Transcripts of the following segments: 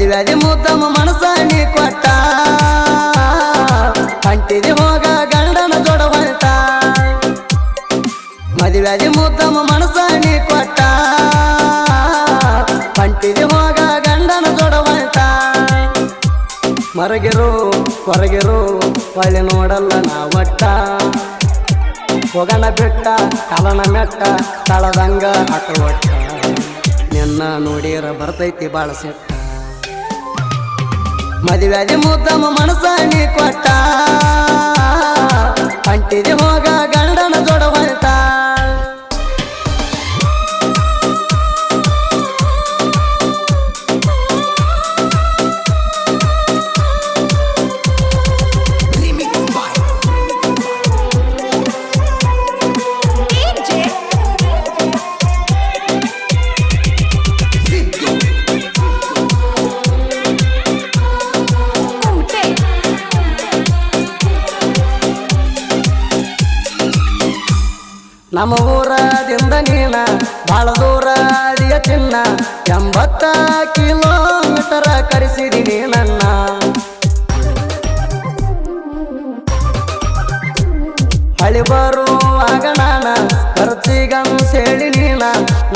ಮದುವೆದಿ ಮುದ್ದಮ್ಮ ಮನಸ ನೀ ಕೊಟ್ಟ ಅಂಟಿದಿ ಹೋಗ ಗಂಡನ ಜೋಡ ಹೊರಟ ಮದುವೆದಿ ಮುದ್ದಮ್ಮ ಮನಸ ನೀ ಕೊಟ್ಟ ಅಂಟಿದಿ ಹೋಗ ಗಂಡನ ಜೋಡ ಹೊರಟ ಮರಗಿರು ಹೊರಗಿರು ಹೊಳ್ಳಿ ನೋಡಲ್ಲ ನಾ ಒಟ್ಟ ಹೋಗಣ ಬೆಟ್ಟ ಕಾಲನ ಮೆಟ್ಟ ತಳದಂಗ ಹಾಕ ಒಟ್ಟ ನಿನ್ನ ನೋಡಿರ ಬರ್ತೈತಿ ಬಾಳ ಸೆಟ್ಟ ಮದುವೆದಿ ಮುದ್ದಮ್ಮ ಮನಸ ನೀ ಕೊಟ್ಟ ಅಂಟಿದಿ ಹೋಗ ಗಂಡನ ಜೋಡ ಹೊರಟ ನಮ್ಮ ಊರದಿಂದ ನೀನ ಬಾಳ ದೂರ ಅದಿಯ ಚಿನ್ನ 80 ಕಿಲೋಮೀಟರ್ ಕರೆಸಿದಿನಿ ನನ್ನ ಹಳಿ ಬರುವಾಗ ನಾನ ಖರ್ಚಿಗಂತ ಹೇಳಿ ನೀನ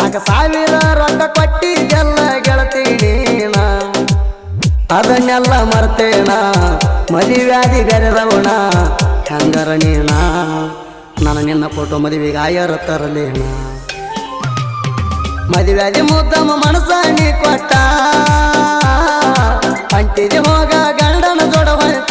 4,000 ರೊಕ್ಕ ಕೊಟ್ಟಿಗೆಲ್ಲ ಗೆಳತಿ ನೀನ ಅದನ್ನೆಲ್ಲ ಮರ್ತೇನ ಮದುವ್ಯಾದಿ ಬೆರೆದವಣ ಹಂಗರ ನೀನ ನಾನು ನಿನ್ನ ಫೋಟೋ ಮದುವೆಗೆ ಆಯರ ತರಲೇನ ಮದುವೆದಿ ಮುದ್ದಮ್ಮ ಮನಸ ನೀ ಕೊಟ್ಟ ಅಂಟಿದಿ ಹೋಗ ಗಂಡನ ಜೋಡ ಹೊರಟ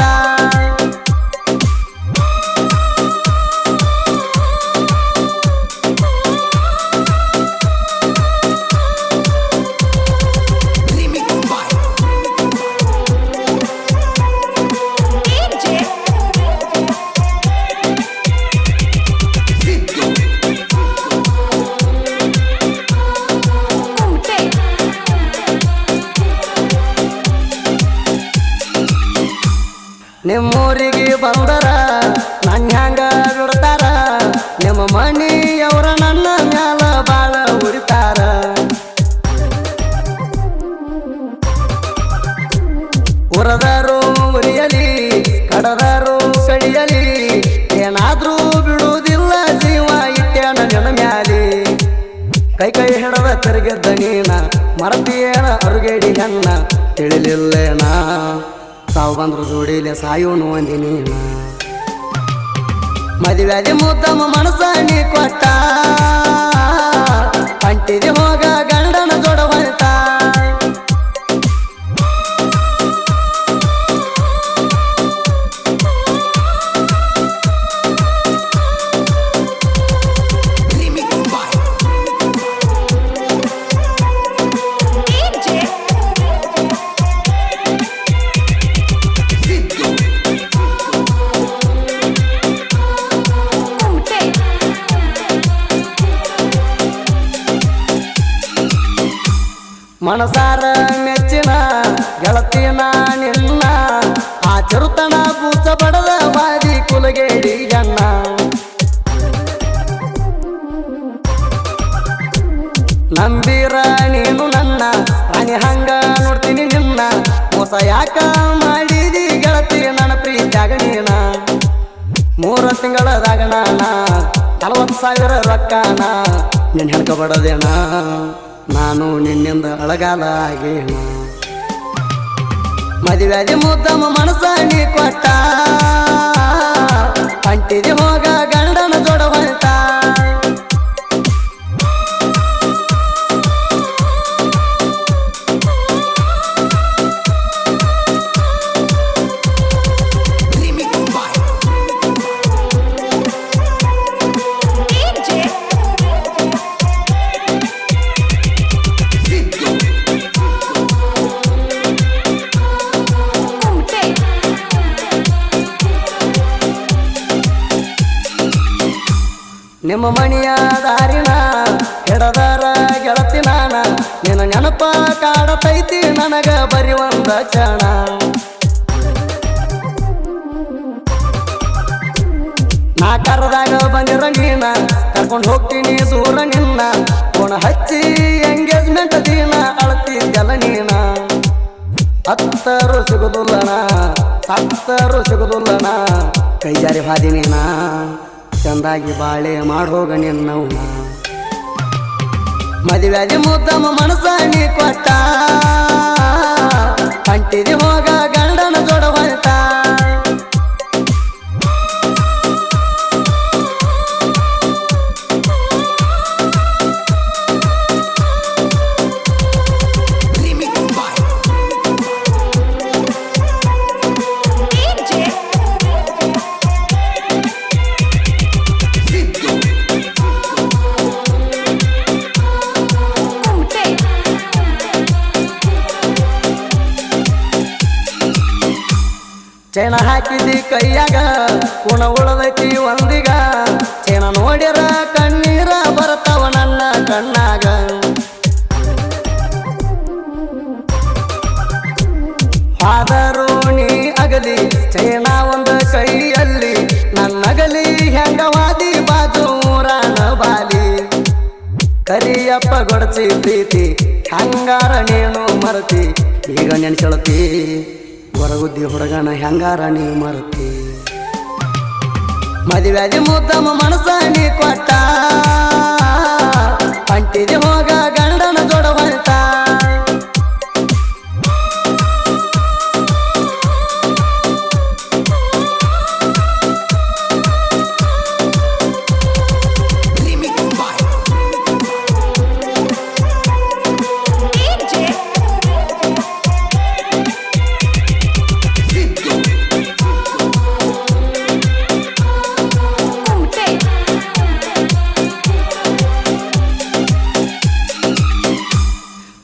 ನಿಮ್ಮೂರಿಗೆ ಬಂದರ ನನ್ನ ಹ್ಯಾಂಗ ಬಿಡ್ತಾರ ನಿಮ್ಮ ಮನೆಯವರ ನನ್ನ ಮ್ಯಾಲ ಬಾಳ ಉರಿತಾರ ಉರದರು ಉರಿಯಲಿ ಕಡದರು ಕಡಿಯಲಿ ಏನಾದ್ರೂ ಬಿಡುವುದಿಲ್ಲ ಜೀವ ಇಟ್ಟೇನ ನಿನ್ನ ಮ್ಯಾಲಿ ಕೈ ಕೈ ಹಿಡದ ತಿರುಗಿದ್ದ ನೀನ ಮರತಿಯೇನ ಅರುಗೇಡಿ ಹೆಣ್ಣ ತಿಳಿಲಿಲ್ಲೇನ ಸಾವು ಬಂದ್ರು ಜೋಡಿಲೆ ಸಾಯೋನು ಅಂದಿ ನೀನ ಮದುವೆದಿ ಮುದ್ದಮ್ಮ ಮನಸ ನೀ ಕೊಟ್ಟ ಅಂಟಿದಿ ಹೋಗ ಗಂಡನ ಜೋಡ ಹೊರಟ ಮನಸಾರ ಮೆಚ್ಚಿನ ಗೆಳತಿನ ನಿನ್ನ ಆ ಚಿರುತನ ಬೂಚ ಬಡದ ಬಾದಿ ಕುಲಗೇಡಿ ಗಣ್ಣ ನಂಬಿರ ನೀನು ನನ್ನ ರಾಣಿ ಹಂಗ ನೋಡ್ತೀನಿ ನಿನ್ನ ಮೋಸ ಯಾಕ ಮಾಡಿದಿ ಗೆಳತಿ ನನ್ನ ಪ್ರೀತ್ಯಾಗ ನೀನ 3 ತಿಂಗಳದಾಗ ನಾನ 40,000 ರೊಕ್ಕನ ನಿನ್ನ ಹೆಣ್ಕ ಬಡದೇನ ನಾನು ನಿನ್ನಿಂದ ಅಳಗಾಲ ಆಗೇನ ಮದುವೆದಿ ಮುದ್ದಮ್ಮ ಮನಸ ನೀ ಕೊಟ್ಟ ಅಂಟಿದಿ ಹೋಗ ಗಂಡನ ಜೋಡ ಹೊರಟ ನಿಮ್ಮ ಮಣಿಯ ದಾರಿನ ಹಿಡದರ ಗೆಳತಿ ನಾನ ನಿನ್ನ ನೆನಪ ಕಾಡತೈತಿ ನನಗ ಬರಿ ಒಂದ ಕ್ಷಣ ನಾ ಕರೆದಾಗ ಬಂದಿರ ನೀನ ಕರ್ಕೊಂಡು ಹೋಗ್ತೀನಿ ದೂರ ನಿನ್ನ ಕೋಣ ಹಚ್ಚಿ ಎಂಗೇಜ್ಮೆಂಟ್ ದಿನ ಅಳತಿದ್ದಲ್ಲ ನೀನ ಹತ್ತರು ಸಿಗುದುಲ್ಲಣ ಸತ್ತರು ಸಿಗುದುಲ್ಲಣ ಕೈ ಜಾರಿ ಹಾದಿನೇನ ಚಂದಾಗಿ ಬಾಳೆ ಮಾಡೋಗ ನಿನ್ನವನ ಮದುವೆಯಾಗಿ ಮುದ್ದಮ್ಮ ಮನಸ್ಸ ನೀ ಕೊಟ್ಟ ಅಂಟಿದಿ ಹೋಗ ಗಂಡನ ಜೋಡ ಹೊರಟ ಚೈನ ಹಾಕಿದಿ ಕೈಯಾಗ ಕುಣ ಉಳದೈತಿ ಒಂದಿಗ ಚೈನ ನೋಡ್ಯಾರ ಕಣ್ಣೀರ ಬರ್ತಾವ ನನ್ನ ಕಣ್ಣಾಗ ಆದರೂ ನೀ ಅಗಲಿ ಚೈನ ಒಂದು ಕೈಯಲ್ಲಿ ನನ್ನಗಲಿ ಹೆಂಗವಾದಿ ಬಾಜು ಊರಾಣ ಬಾಲಿ ಕರಿಯಪ್ಪ ಗೊಡಚಿ ಪ್ರೀತಿ ಹಂಗಾರ ನೀನು ಮರತಿ ಈಗ ನೆನ್ಸಳತಿ ಹೊರಗುದ್ದಿ ಹುಡುಗನ ಹೆಂಗಾರ ನೀ ಮರತಿ ಮದುವೆಯಾಗಿ ಮುದ್ದಮ್ಮ ಮನಸ್ಸ ನೀ ಕೊಟ್ಟ ಅಂಟಿದಿ ಹೋಗ ಗಂಡನ ಜೋಡ ಹೊರಟ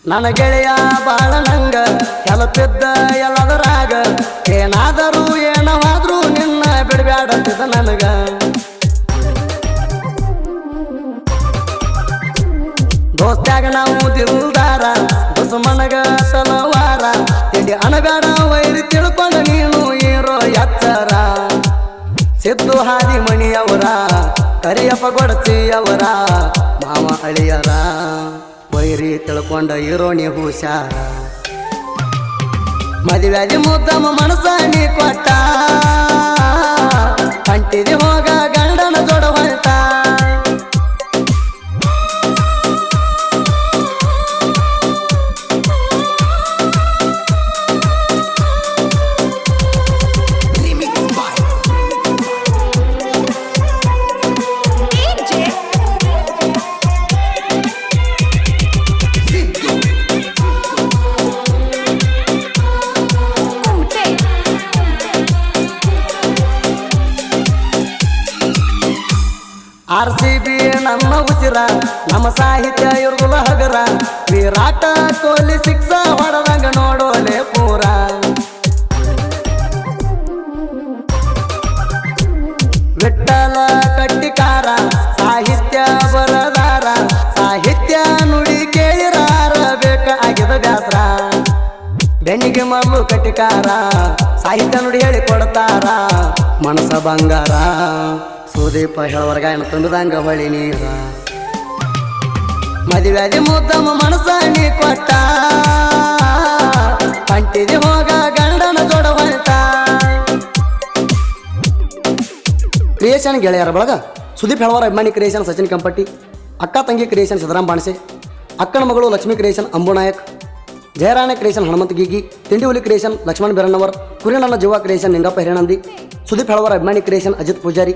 ನನ್ನ ಗೆಳೆಯ ಬಾಳ ನಂಗ ಕೆಲಪಿದ್ದ ಎಲ್ಲದರಾಗ ಏನಾದರೂ ಏನವಾದ್ರೂ ನಿನ್ನ ಬಿಡಬ್ಯಾಡತ್ತಿದ ನನಗ ದೋಸ್ತ್ಯಾಗ ನಾವು ದಿಲ್ದಾರ ದುಸ್ಮನಗ ತಲವಾರ ತಿಂಡಿ ಅನಬೇಡ ವೈರಿ ತಿಳ್ಕೊಂಡ ನೀನು ಇರೋ ಎತ್ತರ ಸಿದ್ದು ಹಾದಿ ಮಣಿಯವರ ಕರಿಯಪ್ಪ ಗೊಡಚಿಯವರ ಮಾವ ಅಳಿಯರ ವೈರಿ ತಿಳ್ಕೊಂಡ ಇರೋಣಿ ಹುಷಾರ ಮದುವೆಯಾಗಿ ಮುದ್ದಮ್ಮ ಮನಸ್ಸ ನೀ ಕೊಟ್ಟ ಅಂಟಿದಿ ಹೋಗ ಗಂಡನ ಜೋಡ ಹೊರಟ RCB ನಮ್ಮ ಉಸಿರ ನಮ್ಮ ಸಾಹಿತ್ಯ ಇರುಗುಲ ಹಗರ ವಿರಾಟ ಕೊಹ್ಲಿ ಸಿಕ್ಸ ಹೊಡೆದಂಗ ನೋಡೋಲೆ ಪೂರ ವಿಠಲ ಕಟ್ಟಿಕಾರ ಸಾಹಿತ್ಯ ಬರದಾರ ಸಾಹಿತ್ಯ ನುಡಿ ಕೇಳಿರಾರ ಬೇಕಾಗಿದ ಬ್ಯಾಸ್ರ ಬೆನ್ನಿಗೆ ಮಲ್ಲು ಕಟ್ಟಿಕಾರ ಸಾಹಿತ್ಯ ನುಡಿ ಹೇಳಿ ಕೊಡ್ತಾರ ಮನಸ ಬಂಗಾರ ಸುದೀಪ ಹೇಳವರ್ಗಾಯನ ತುಂಬಿದಂಗ ಹೊಳಿ ನೀರ ಮದುವೆಯಾಗಿ ಮುದ್ದಮ್ಮ ಮನಸ್ಸ ನೀ ಕೊಟ್ಟ ಅಂಟಿದಿ ಹೋಗ ಗಂಡನ ಜೋಡ ಹೊರಟ ಕ್ರಿಯೇಷನ್ ಗೆಳೆಯರ ಬಳಗ ಸುದೀಪ್ ಹೇಳವರ ಅಭಿಮಾನಿ ಕ್ರಿಯೇಷನ್ ಸಚಿನ್ ಕಂಪಟ್ಟಿ ಅಕ್ಕ ತಂಗಿ ಕ್ರಿಯೇಷನ್ ಸಿದ್ದರಾಮ್ ಬಾಣಸೆ ಅಕ್ಕನ ಮಗಳು ಲಕ್ಷ್ಮೀ ಕ್ರಿಯೇಷನ್ ಅಂಬು ನಾಯಕ್ ಜಯರಾಣ ಕ್ರಿಯೇಷನ್ ಹನುಮಂತ ಗೀಗಿ ತಿಂಡಿ ಹುಲಿ ಕ್ರಿಯೇಷನ್ ಲಕ್ಷ್ಮಣ್ ಬೆರಣ್ಣವರ್ ಕುರಿನಲ್ಲ ಜೀವ ಕ್ರಿಯೇಷನ್ ನಿಂಗಪ್ಪ ಹಿರೇನಂದಿ ಸುದೀಪ್ ಹೇಳವರ ಅಭಿಮಾನಿ ಕ್ರಿಯೇಷನ್ ಅಜಿತ್ ಪೂಜಾರಿ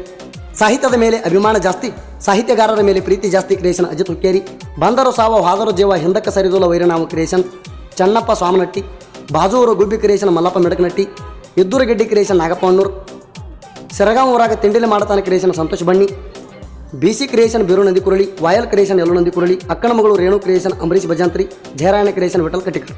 ಸಾಹಿತ್ಯದ ಮೇಲೆ ಅಭಿಮಾನ ಜಾಸ್ತಿ ಸಾಹಿತ್ಯಗಾರರ ಮೇಲೆ ಪ್ರೀತಿ ಜಾಸ್ತಿ ಕ್ರಿಯೇಷನ್ ಅಜಿತ್ ಹುಕ್ಕೇರಿ ಬಂದರು ಸಾವ ಹಾದರು ಜೀವ ಹಿಂದಕ್ಕೆ ಸರಿದುಲ ವೈರನಾಮ ಕ್ರಿಯೇಷನ್ ಚನ್ನಪ್ಪ ಸ್ವಾಮನಟ್ಟಿ ಬಾಜೂರು ಗುಬ್ಬಿ ಕ್ರಿಯೇಷನ್ ಮಲ್ಲಪ್ಪ ಮೆಡಕನಟ್ಟಿ ಇದ್ದೂರುಗೆಡ್ಡಿ ಕ್ರಿಯೇಷನ್ ನಾಗಪ್ಪ ಅಣ್ಣೂರ್ ಸೆರಗಾಂವ್ ಊರಾಗ ತಿಂಡಿಲಿ ಮಾಡತಾನ creation Santosh Banni BC creation Biru Nandi Kurali ವಾಯಲ್ ಕ್ರಿಯೇಷನ್ ಯಲ್ಲು ನಂದಿ ಕುರಳಿ ಅಕ್ಕನ ಮಗಳು ರೇಣು ಕ್ರಿಯೇಷನ್ ಅಂಬರೀಶ್ ಭಜಂತ್ರಿ ಜಯರಾಯಣ ಕ್ರಿಯೇಷನ್ ವಿಠಲ್ ಕಟ್ಟಿಕರ್